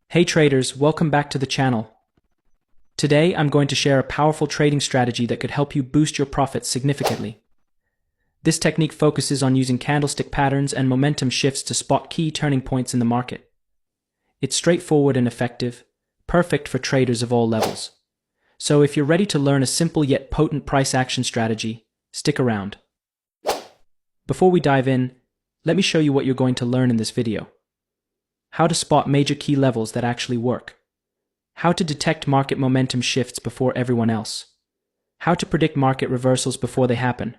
Hey traders, welcome back to the channel. Today I'm going to share a powerful trading strategy that could help you boost your profits significantly. This technique focuses on using candlestick patterns and momentum shifts to spot key turning points in the market. It's straightforward and effective, perfect for traders of all levels. So if you're ready to learn a simple yet potent price action strategy, stick around. Before we dive in, let me show you what you're going to learn in this video. How to spot major key levels that actually work. How to detect market momentum shifts before everyone else. How to predict market reversals before they happen.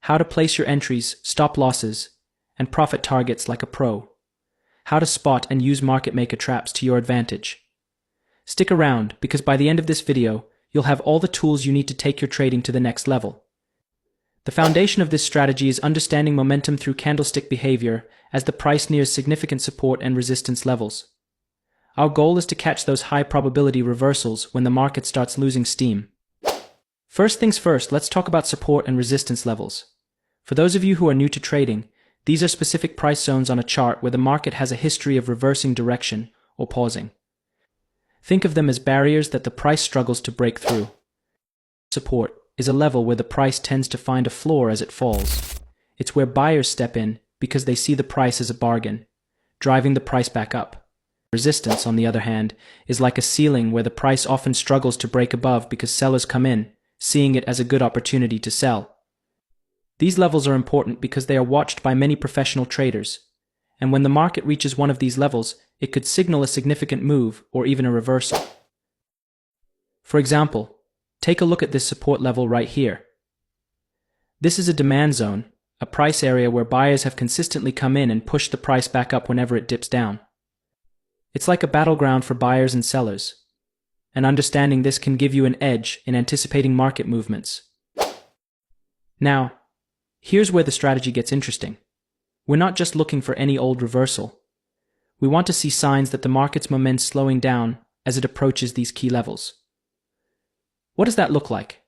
How to place your entries, stop losses, and profit targets like a pro. How to spot and use market maker traps to your advantage. Stick around because by the end of this video, you'll have all the tools you need to take your trading to the next level. The foundation of this strategy is understanding momentum through candlestick behavior as the price nears significant support and resistance levels. Our goal is to catch those high probability reversals when the market starts losing steam. First things first, let's talk about support and resistance levels. For those of you who are new to trading, these are specific price zones on a chart where the market has a history of reversing direction or pausing. Think of them as barriers that the price struggles to break through. Support is a level where the price tends to find a floor as it falls. It's where buyers step in because they see the price as a bargain, driving the price back up. Resistance, on the other hand, is like a ceiling where the price often struggles to break above because sellers come in, seeing it as a good opportunity to sell. These levels are important because they are watched by many professional traders, and when the market reaches one of these levels, it could signal a significant move or even a reversal. For example, take a look at this support level right here. This is a demand zone, a price area where buyers have consistently come in and pushed the price back up whenever it dips down. It's like a battleground for buyers and sellers, and understanding this can give you an edge in anticipating market movements. Now, here's where the strategy gets interesting. We're not just looking for any old reversal. We want to see signs that the market's momentum slowing down as it approaches these key levels. What does that look like?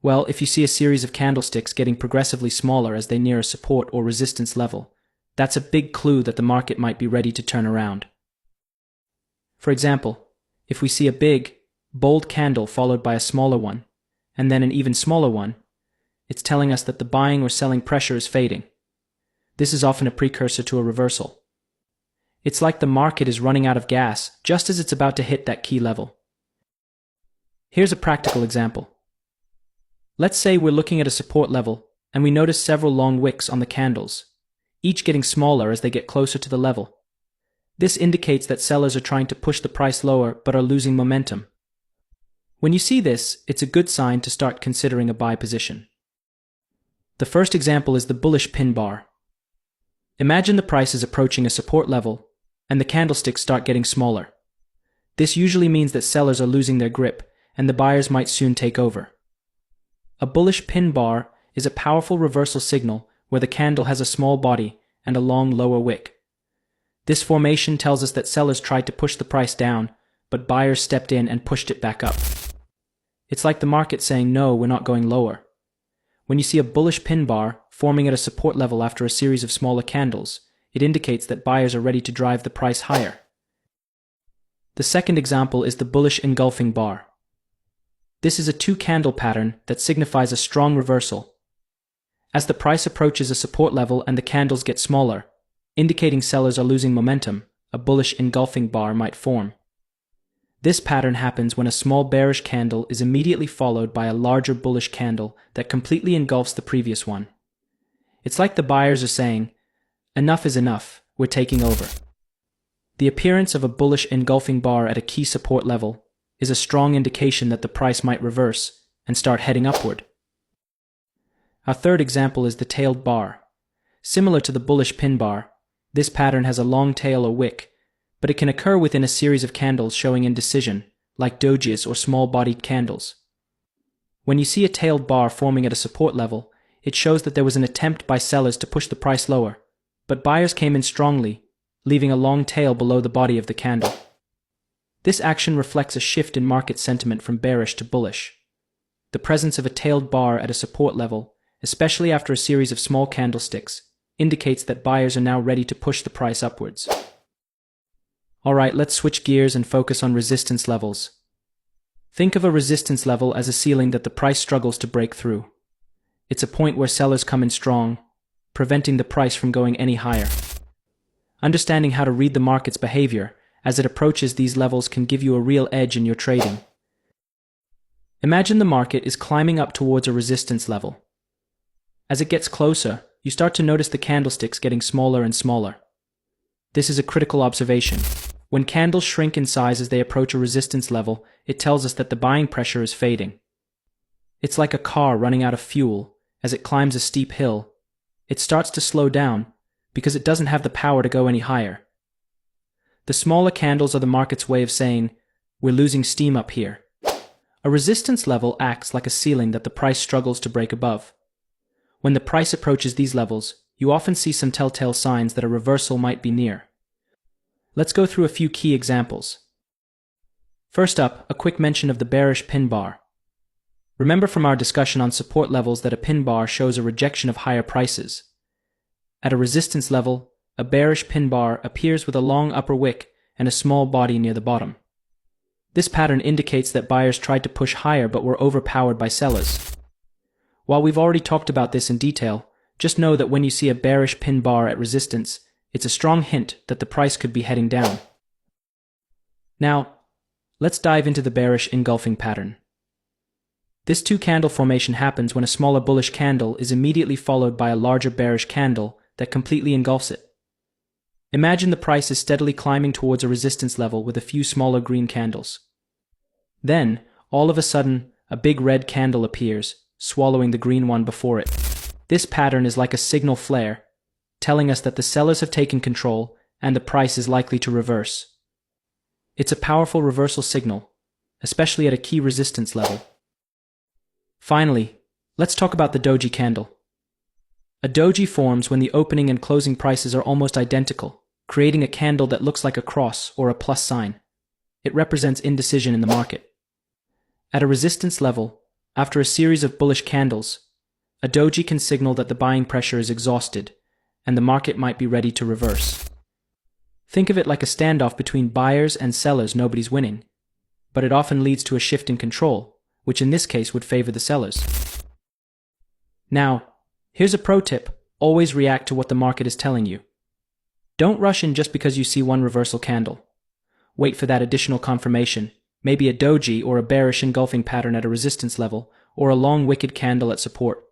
Well, if you see a series of candlesticks getting progressively smaller as they near a support or resistance level, that's a big clue that the market might be ready to turn around. For example, if we see a big, bold candle followed by a smaller one, and then an even smaller one, it's telling us that the buying or selling pressure is fading. This is often a precursor to a reversal. It's like the market is running out of gas just as it's about to hit that key level. Here's a practical example. Let's say we're looking at a support level and we notice several long wicks on the candles, each getting smaller as they get closer to the level. This indicates that sellers are trying to push the price lower but are losing momentum. When you see this, it's a good sign to start considering a buy position. The first example is the bullish pin bar. Imagine the price is approaching a support level and the candlesticks start getting smaller. This usually means that sellers are losing their grip and the buyers might soon take over. A bullish pin bar is a powerful reversal signal where the candle has a small body and a long lower wick. This formation tells us that sellers tried to push the price down, but buyers stepped in and pushed it back up. It's like the market saying, no, we're not going lower. When you see a bullish pin bar forming at a support level after a series of smaller candles, it indicates that buyers are ready to drive the price higher. The second example is the bullish engulfing bar. This is a two-candle pattern that signifies a strong reversal. As the price approaches a support level and the candles get smaller, indicating sellers are losing momentum, a bullish engulfing bar might form. This pattern happens when a small bearish candle is immediately followed by a larger bullish candle that completely engulfs the previous one. It's like the buyers are saying, enough is enough, we're taking over. The appearance of a bullish engulfing bar at a key support level is a strong indication that the price might reverse and start heading upward. Our third example is the tailed bar. Similar to the bullish pin bar, this pattern has a long tail or wick, but it can occur within a series of candles showing indecision, like dojis or small-bodied candles. When you see a tailed bar forming at a support level, it shows that there was an attempt by sellers to push the price lower, but buyers came in strongly, leaving a long tail below the body of the candle. This action reflects a shift in market sentiment from bearish to bullish. The presence of a tailed bar at a support level, especially after a series of small candlesticks, indicates that buyers are now ready to push the price upwards. Alright, let's switch gears and focus on resistance levels. Think of a resistance level as a ceiling that the price struggles to break through. It's a point where sellers come in strong, preventing the price from going any higher. Understanding how to read the market's behavior as it approaches these levels can give you a real edge in your trading. Imagine the market is climbing up towards a resistance level. As it gets closer, you start to notice the candlesticks getting smaller and smaller. This is a critical observation. When candles shrink in size as they approach a resistance level, it tells us that the buying pressure is fading. It's like a car running out of fuel. As it climbs a steep hill, it starts to slow down because it doesn't have the power to go any higher. The smaller candles are the market's way of saying, we're losing steam up here. A resistance level acts like a ceiling that the price struggles to break above. When the price approaches these levels, you often see some telltale signs that a reversal might be near. Let's go through a few key examples. First up, a quick mention of the bearish pin bar. Remember from our discussion on support levels that a pin bar shows a rejection of higher prices. At a resistance level, a bearish pin bar appears with a long upper wick and a small body near the bottom. This pattern indicates that buyers tried to push higher but were overpowered by sellers. While we've already talked about this in detail, just know that when you see a bearish pin bar at resistance, it's a strong hint that the price could be heading down. Now, let's dive into the bearish engulfing pattern. This two-candle formation happens when a smaller bullish candle is immediately followed by a larger bearish candle that completely engulfs it. Imagine the price is steadily climbing towards a resistance level with a few smaller green candles. Then, all of a sudden, a big red candle appears, swallowing the green one before it. This pattern is like a signal flare, telling us that the sellers have taken control and the price is likely to reverse. It's a powerful reversal signal, especially at a key resistance level. Finally, let's talk about the doji candle. A doji forms when the opening and closing prices are almost identical, creating a candle that looks like a cross or a plus sign. It represents indecision in the market. At a resistance level, after a series of bullish candles, a doji can signal that the buying pressure is exhausted and the market might be ready to reverse. Think of it like a standoff between buyers and sellers. Nobody's winning, but it often leads to a shift in control, which in this case would favor the sellers. Now, here's a pro tip: always react to what the market is telling you. Don't rush in just because you see one reversal candle. Wait for that additional confirmation, maybe a doji or a bearish engulfing pattern at a resistance level, or a long wicked candle at support.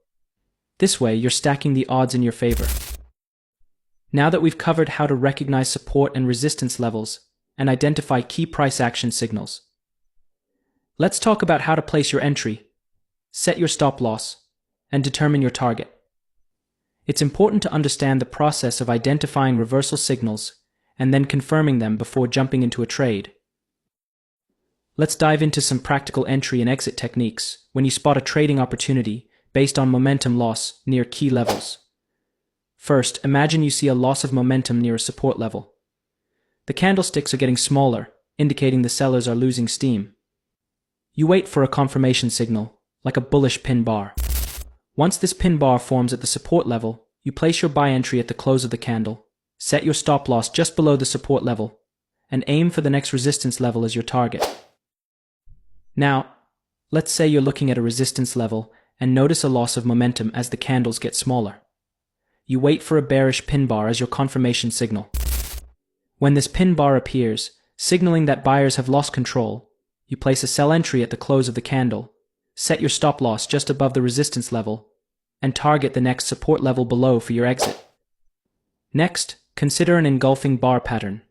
This way, you're stacking the odds in your favor. Now that we've covered how to recognize support and resistance levels and identify key price action signals, let's talk about how to place your entry, set your stop loss, and determine your target. It's important to understand the process of identifying reversal signals and then confirming them before jumping into a trade. Let's dive into some practical entry and exit techniques when you spot a trading opportunity based on momentum loss near key levels. First, imagine you see a loss of momentum near a support level. The candlesticks are getting smaller, indicating the sellers are losing steam. You wait for a confirmation signal, like a bullish pin bar. Once this pin bar forms at the support level, you place your buy entry at the close of the candle, set your stop loss just below the support level, and aim for the next resistance level as your target. Now, let's say you're looking at a resistance level and notice a loss of momentum as the candles get smaller. You wait for a bearish pin bar as your confirmation signal. When this pin bar appears, signaling that buyers have lost control, you place a sell entry at the close of the candle, set your stop loss just above the resistance level, and target the next support level below for your exit. Next, consider an engulfing bar pattern.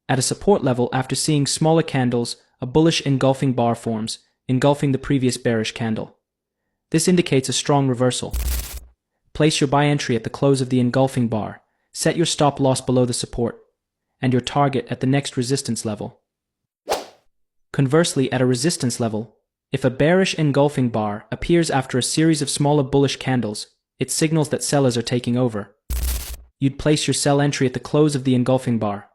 At a support level, after seeing smaller candles, a bullish engulfing bar forms, engulfing the previous bearish candle. This indicates a strong reversal. Place your buy entry at the close of the engulfing bar, set your stop loss below the support, and your target at the next resistance level. Conversely, at a resistance level, if a bearish engulfing bar appears after a series of smaller bullish candles, it signals that sellers are taking over. You'd place your sell entry at the close of the engulfing bar,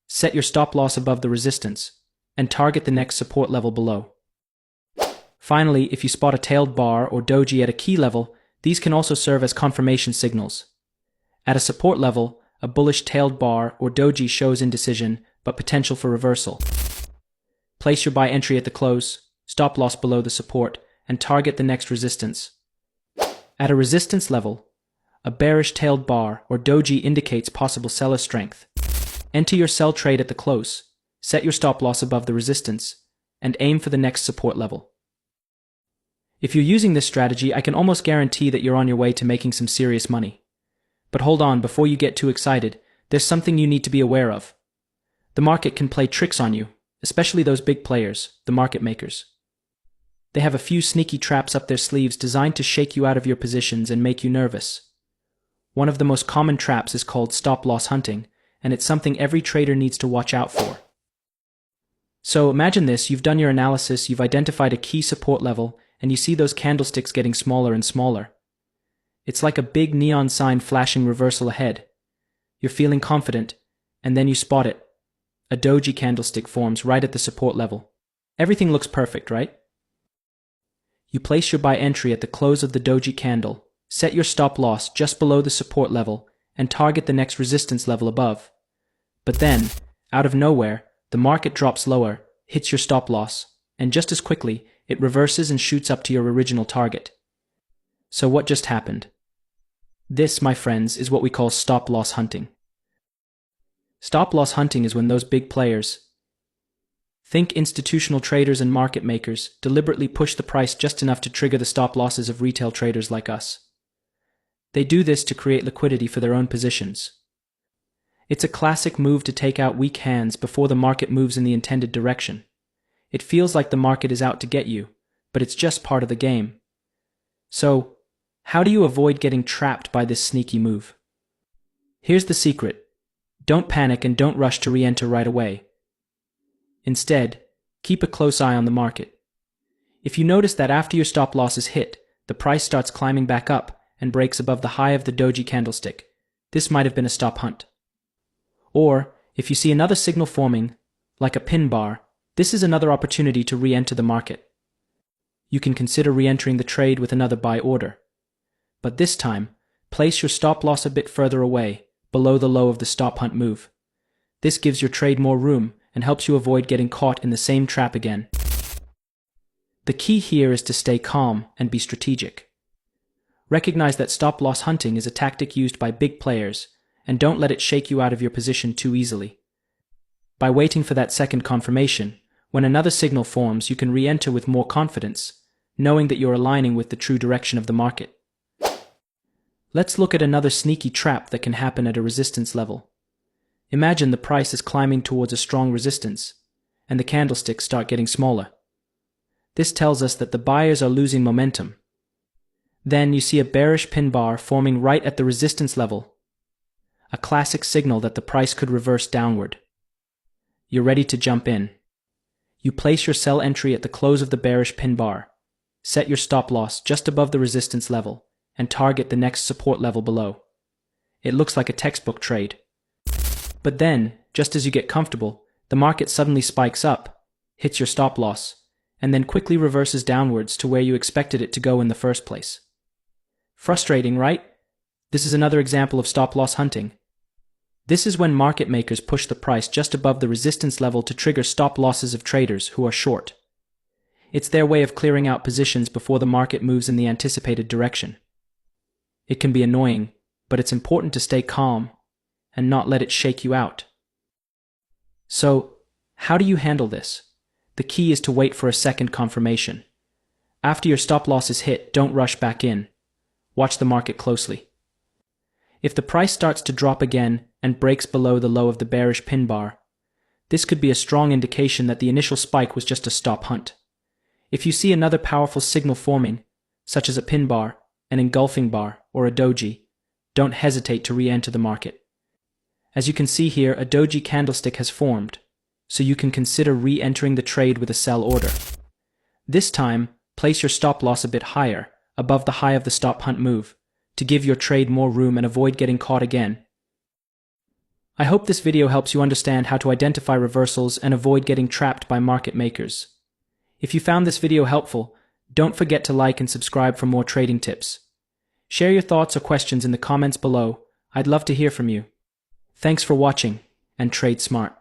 set your stop loss above the resistance, and target the next support level below. Finally, if you spot a tailed bar or doji at a key level, these can also serve as confirmation signals. At a support level, a bullish tailed bar or doji shows indecision but potential for reversal. Place your buy entry at the close, stop loss below the support, and target the next resistance. At a resistance level, a bearish-tailed bar or doji indicates possible seller strength. Enter your sell trade at the close, set your stop loss above the resistance, and aim for the next support level. If you're using this strategy, I can almost guarantee that you're on your way to making some serious money. But hold on, before you get too excited, there's something you need to be aware of. The market can play tricks on you, especially those big players, the market makers. They have a few sneaky traps up their sleeves designed to shake you out of your positions and make you nervous. One of the most common traps is called stop-loss hunting, and it's something every trader needs to watch out for. So imagine this, you've done your analysis, you've identified a key support level, and you see those candlesticks getting smaller and smaller. It's like a big neon sign flashing reversal ahead. You're feeling confident, and then you spot it. A doji candlestick forms right at the support level. Everything looks perfect, right? You place your buy entry at the close of the doji candle, set your stop loss just below the support level, and target the next resistance level above. But then, out of nowhere, the market drops lower, hits your stop loss, and just as quickly, it reverses and shoots up to your original target. So what just happened? This, my friends, is what we call stop-loss hunting. Stop-loss hunting is when those big players, think institutional traders and market makers, deliberately push the price just enough to trigger the stop losses of retail traders like us. They do this to create liquidity for their own positions. It's a classic move to take out weak hands before the market moves in the intended direction. It feels like the market is out to get you, but it's just part of the game. So, how do you avoid getting trapped by this sneaky move? Here's the secret. Don't panic and don't rush to re-enter right away. Instead, keep a close eye on the market. If you notice that after your stop loss is hit, the price starts climbing back up and breaks above the high of the doji candlestick, this might have been a stop hunt. Or, if you see another signal forming, like a pin bar, this is another opportunity to re-enter the market. You can consider re-entering the trade with another buy order. But this time, place your stop loss a bit further away, below the low of the stop hunt move. This gives your trade more room and helps you avoid getting caught in the same trap again. The key here is to stay calm and be strategic. Recognize that stop-loss hunting is a tactic used by big players, and don't let it shake you out of your position too easily. By waiting for that second confirmation, when another signal forms, you can re-enter with more confidence, knowing that you're aligning with the true direction of the market. Let's look at another sneaky trap that can happen at a resistance level. Imagine the price is climbing towards a strong resistance, and the candlesticks start getting smaller. This tells us that the buyers are losing momentum. Then you see a bearish pin bar forming right at the resistance level, a classic signal that the price could reverse downward. You're ready to jump in. You place your sell entry at the close of the bearish pin bar, set your stop loss just above the resistance level, and target the next support level below. It looks like a textbook trade. But then, just as you get comfortable, the market suddenly spikes up, hits your stop loss, and then quickly reverses downwards to where you expected it to go in the first place. Frustrating, right? This is another example of stop-loss hunting. This is when market makers push the price just above the resistance level to trigger stop losses of traders who are short. It's their way of clearing out positions before the market moves in the anticipated direction. It can be annoying, but it's important to stay calm and not let it shake you out. So, how do you handle this? The key is to wait for a second confirmation. After your stop loss is hit, don't rush back in. Watch the market closely. If the price starts to drop again and breaks below the low of the bearish pin bar, this could be a strong indication that the initial spike was just a stop hunt. If you see another powerful signal forming, such as a pin bar, an engulfing bar, or a doji, don't hesitate to re-enter the market. As you can see here, a doji candlestick has formed, so you can consider re-entering the trade with a sell order. This time, place your stop loss a bit higher, above the high of the stop hunt move, to give your trade more room and avoid getting caught again. I hope this video helps you understand how to identify reversals and avoid getting trapped by market makers. If you found this video helpful, don't forget to like and subscribe for more trading tips. Share your thoughts or questions in the comments below. I'd love to hear from you. Thanks for watching, and trade smart.